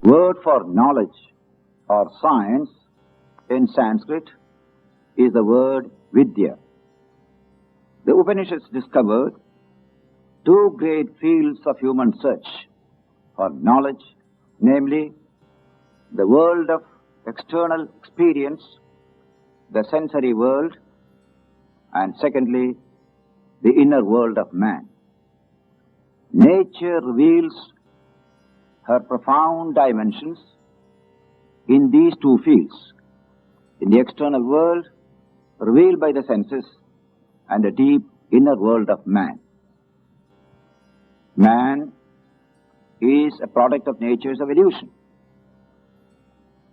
word for knowledge or science in Sanskrit is the word Vidya. The Upanishads discovered two great fields of human search for knowledge, namely the world of external experience, the sensory world, and secondly, the inner world of man. Nature reveals her profound dimensions in these two fields, in the external world revealed by the senses and the deep inner world of man. Man is a product of nature's evolution.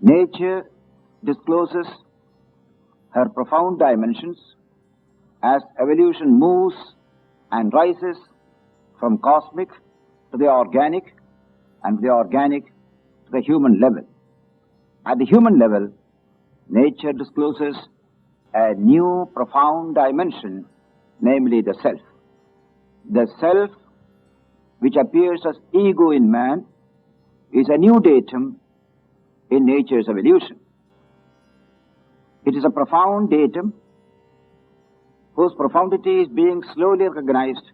Nature discloses her profound dimensions as evolution moves and rises from cosmic to the organic and the organic to the human level. At the human level, nature discloses a new profound dimension, namely the self. The self, which appears as ego in man, is a new datum in nature's evolution. It is a profound datum whose profundity is being slowly recognized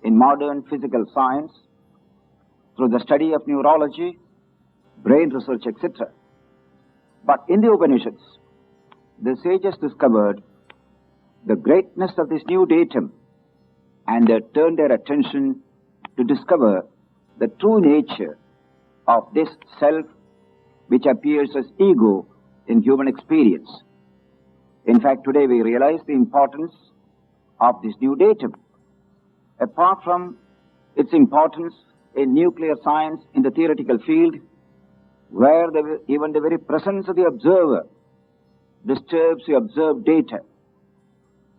in modern physical science through the study of neurology, brain research, etc. But in the Upanishads, the sages discovered the greatness of this new datum and they turned their attention to discover the true nature of this self which appears as ego in human experience. In fact, today we realize the importance of this new datum. Apart from its importance in nuclear science in the theoretical field, where even the very presence of the observer disturbs the observed data,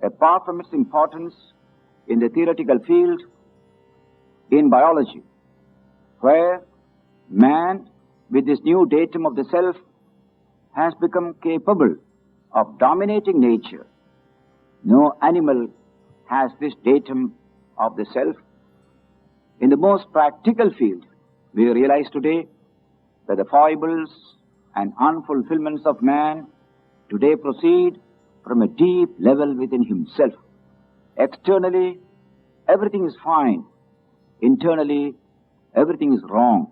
apart from its importance in the theoretical field, in biology, where man, with this new datum of the self, has become capable of dominating nature. No animal has this datum of the self. In the most practical field, we realize today that the foibles and unfulfillments of man today proceed from a deep level within himself. Externally, everything is fine. Internally, everything is wrong.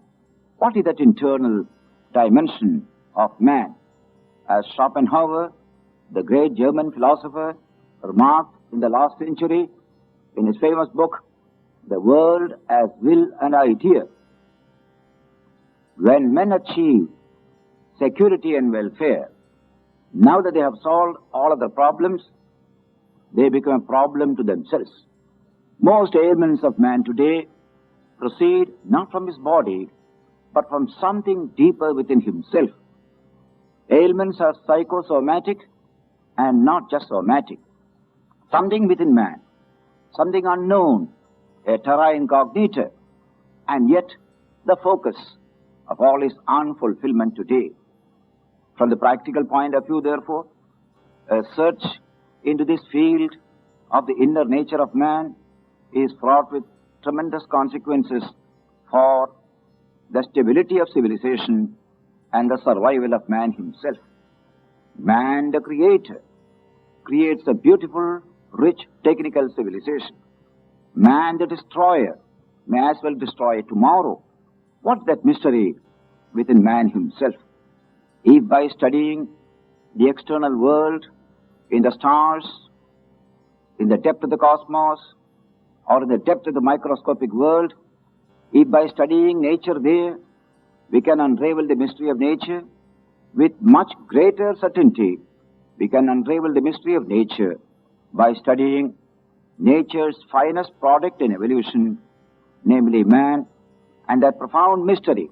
What is that internal dimension of man? As Schopenhauer, the great German philosopher, remarked in the last century in his famous book, The World as Will and Idea, when men achieve security and welfare, now that they have solved all of the problems, they become a problem to themselves. Most ailments of man today proceed not from his body, but from something deeper within himself. Ailments are psychosomatic and not just somatic. Something within man, something unknown, a terra incognita, and yet the focus of all his unfulfillment today. From the practical point of view, therefore, a search into this field of the inner nature of man is fraught with tremendous consequences for the stability of civilization and the survival of man himself. Man, the creator, creates a beautiful, rich, technical civilization. Man, the destroyer, may as well destroy tomorrow. What's that mystery within man himself? If by studying the external world, in the stars, in the depth of the cosmos, or in the depth of the microscopic world, if by studying nature there, we can unravel the mystery of nature, with much greater certainty, we can unravel the mystery of nature by studying nature's finest product in evolution, namely man, and that profound mystery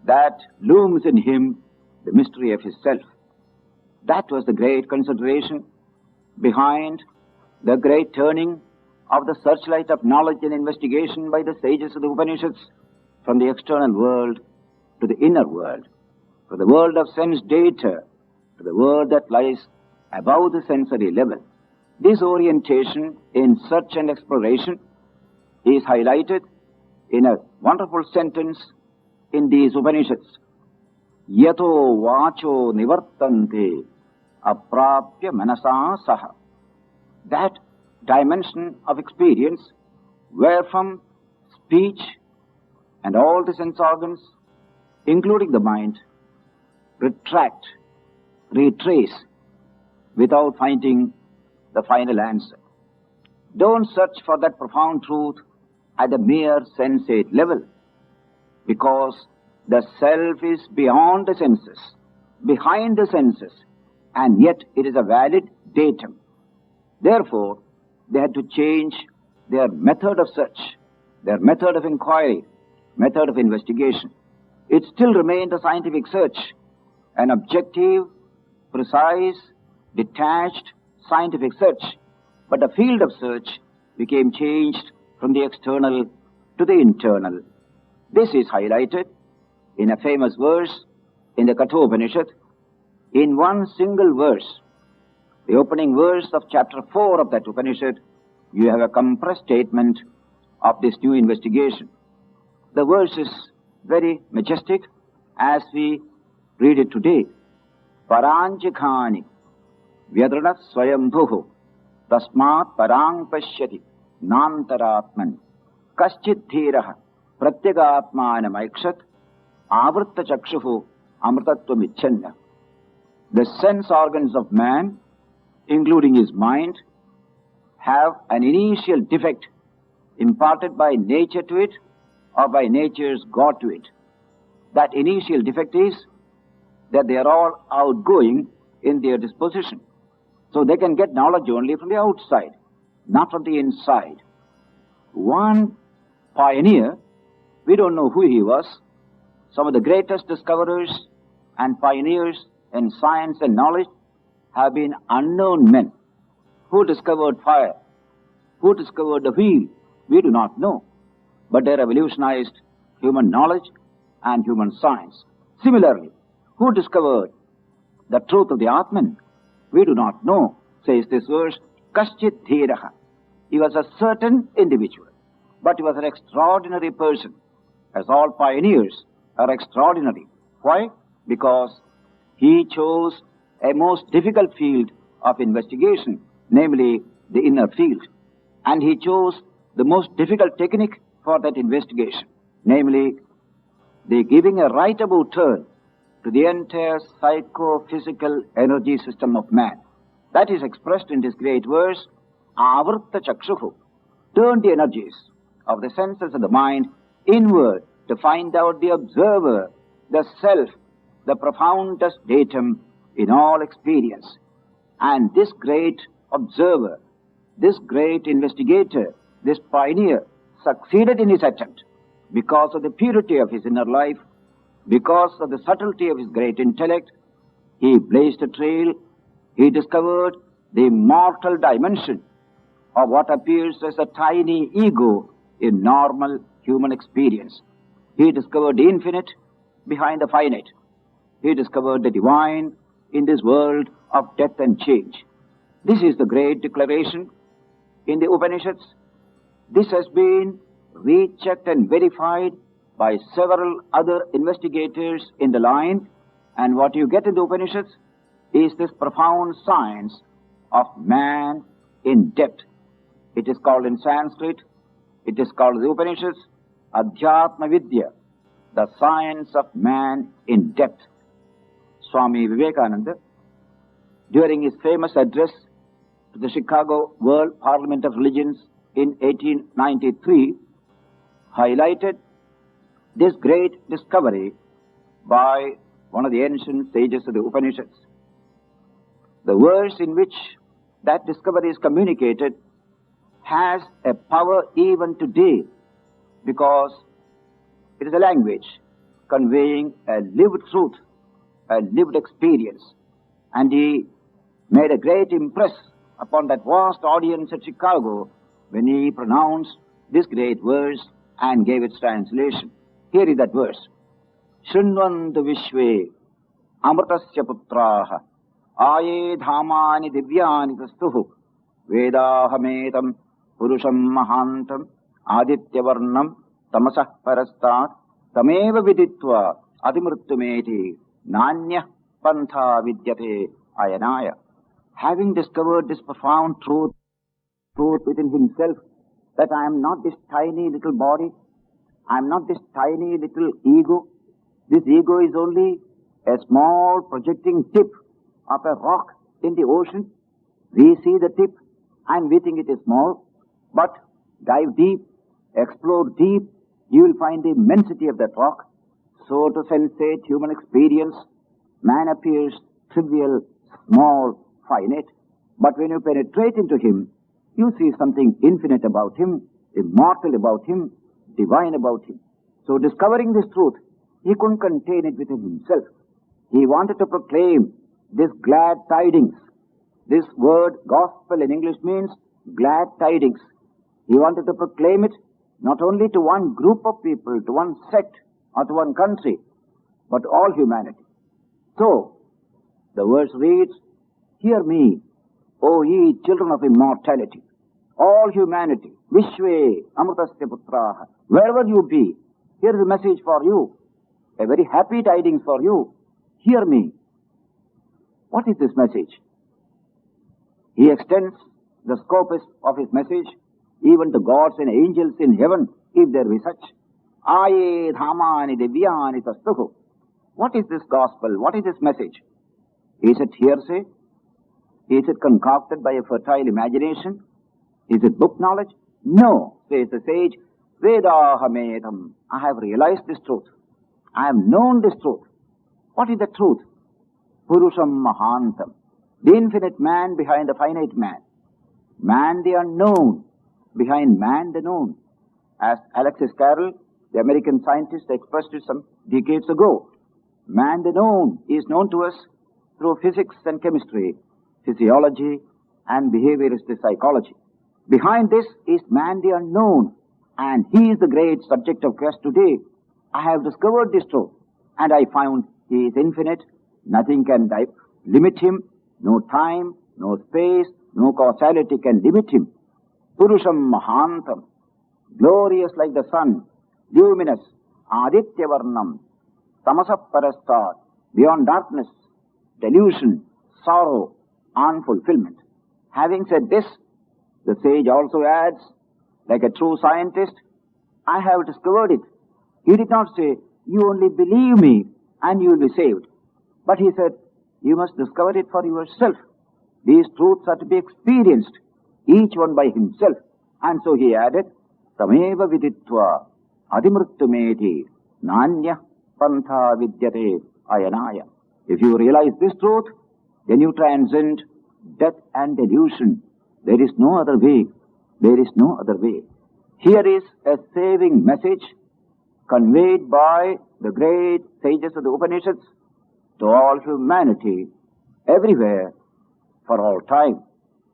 that looms in him, the mystery of his self. That was the great consideration behind the great turning of the searchlight of knowledge and investigation by the sages of the Upanishads from the external world to the inner world, from the world of sense data to the world that lies above the sensory level. This orientation in search and exploration is highlighted in a wonderful sentence in these Upanishads. yato vacho nivartante aprapya manasa saha. That dimension of experience wherefrom speech and all the sense organs, including the mind, retract, retrace without finding the final answer. Don't search for that profound truth at the mere sensate level, because the self is beyond the senses, behind the senses, and yet it is a valid datum. Therefore, they had to change their method of search, their method of inquiry, method of investigation. It still remained a scientific search, an objective, precise, detached scientific search, but the field of search became changed from the external to the internal. This is highlighted in a famous verse in the Upanishad. In one single verse, the opening verse of chapter 4 of that Upanishad, you have a compressed statement of this new investigation. The verse is very majestic as we read it today. Paranjikhani vyadranat swayambhuhu tasmat parang pashyati nantaratman kaschit dhiraha pratyagatmanam aikshat avritta chakshuhu amrtatvam icchanna. The sense organs of man, including his mind, have an initial defect imparted by nature to it or by nature's God to it. That initial defect is that they are all outgoing in their disposition. So they can get knowledge only from the outside, not from the inside. One pioneer, we don't know who he was, some of the greatest discoverers and pioneers in science and knowledge have been unknown men. Who discovered fire? Who discovered the wheel? We do not know. But they revolutionized human knowledge and human science. Similarly, who discovered the truth of the Atman? We do not know, says this verse, Kaschit Dhiraha. He was a certain individual, but he was an extraordinary person, as all pioneers are extraordinary. Why? Because he chose a most difficult field of investigation, namely the inner field. And he chose the most difficult technique for that investigation, namely the giving a right about turn to the entire psychophysical energy system of man. That is expressed in this great verse, Avritta Chakshuhu. Turn the energies of the senses of the mind inward to find out the observer, the self, the profoundest datum in all experience. And this great observer, this great investigator, this pioneer succeeded in his attempt because of the purity of his inner life, because of the subtlety of his great intellect. He blazed a trail. He discovered the immortal dimension of what appears as a tiny ego in normal human experience. He discovered the infinite behind the finite. He discovered the divine in this world of death and change. This is the great declaration in the Upanishads. This has been rechecked and verified by several other investigators in the line, and what you get in the Upanishads is this profound science of man in depth. It is called in Sanskrit, it is called the Upanishads, Adhyatma Vidya, the science of man in depth. Swami Vivekananda, during his famous address to the Chicago World Parliament of Religions in 1893, highlighted this great discovery by one of the ancient sages of the Upanishads. The verse in which that discovery is communicated has a power even today, because it is a language conveying a lived truth, a lived experience. And he made a great impress upon that vast audience at Chicago when he pronounced this great verse and gave its translation. Here is that verse. Shrinvantu vishve amritasya putraha aye dhamani divyani tastuhu vedahametam purusham mahantam adityavarnam tamasah parastat tameva viditva adimrittumeti Nanya pantha vidyate ayanaya. Having discovered this profound truth within himself, that I am not this tiny little body, I am not this tiny little ego. This ego is only a small projecting tip of a rock in the ocean. We see the tip and we think it is small, but dive deep, explore deep, you will find the immensity of that rock. So to sensate human experience, man appears trivial, small, finite, but when you penetrate into him, you see something infinite about him, immortal about him, divine about him. So discovering this truth, he couldn't contain it within himself. He wanted to proclaim this glad tidings. This word gospel in English means glad tidings. He wanted to proclaim it not only to one group of people, to one sect, or to one country, but all humanity. So, the verse reads, "Hear me, O ye children of immortality, all humanity, Vishwe Amritasya Putraha, wherever you be, here is a message for you, a very happy tidings for you. Hear me." What is this message? He extends the scope of his message even to gods and angels in heaven, if there be such. Aye dhamani divyani tastuhu. What is this gospel? What is this message? Is it hearsay? Is it concocted by a fertile imagination? Is it book knowledge? No, says the sage, Vedahamedam. I have realized this truth. I have known this truth. What is the truth? Purusham Mahantam. The infinite man behind the finite man. Man the unknown, behind man the known. As Alexis Carrel, the American scientist, expressed it some decades ago. Man the known is known to us through physics and chemistry, physiology and behaviorist psychology. Behind this is man the unknown, and he is the great subject of quest today. I have discovered this truth, and I found he is infinite. Nothing can limit him. No time, no space, no causality can limit him. Purusham Mahantam, glorious like the sun, luminous, Aditya Varnam, Tamasa Parastat, beyond darkness, delusion, sorrow, unfulfillment. Having said this, the sage also adds, like a true scientist, I have discovered it. He did not say, you only believe me and you will be saved. But he said, you must discover it for yourself. These truths are to be experienced, each one by himself. And so he added, Tameva viditva adimrittumeti nanya pantha vidyate ayanaya. If you realize this truth, then you transcend death and delusion. There is no other way. There is no other way. Here is a saving message conveyed by the great sages of the Upanishads to all humanity, everywhere, for all time.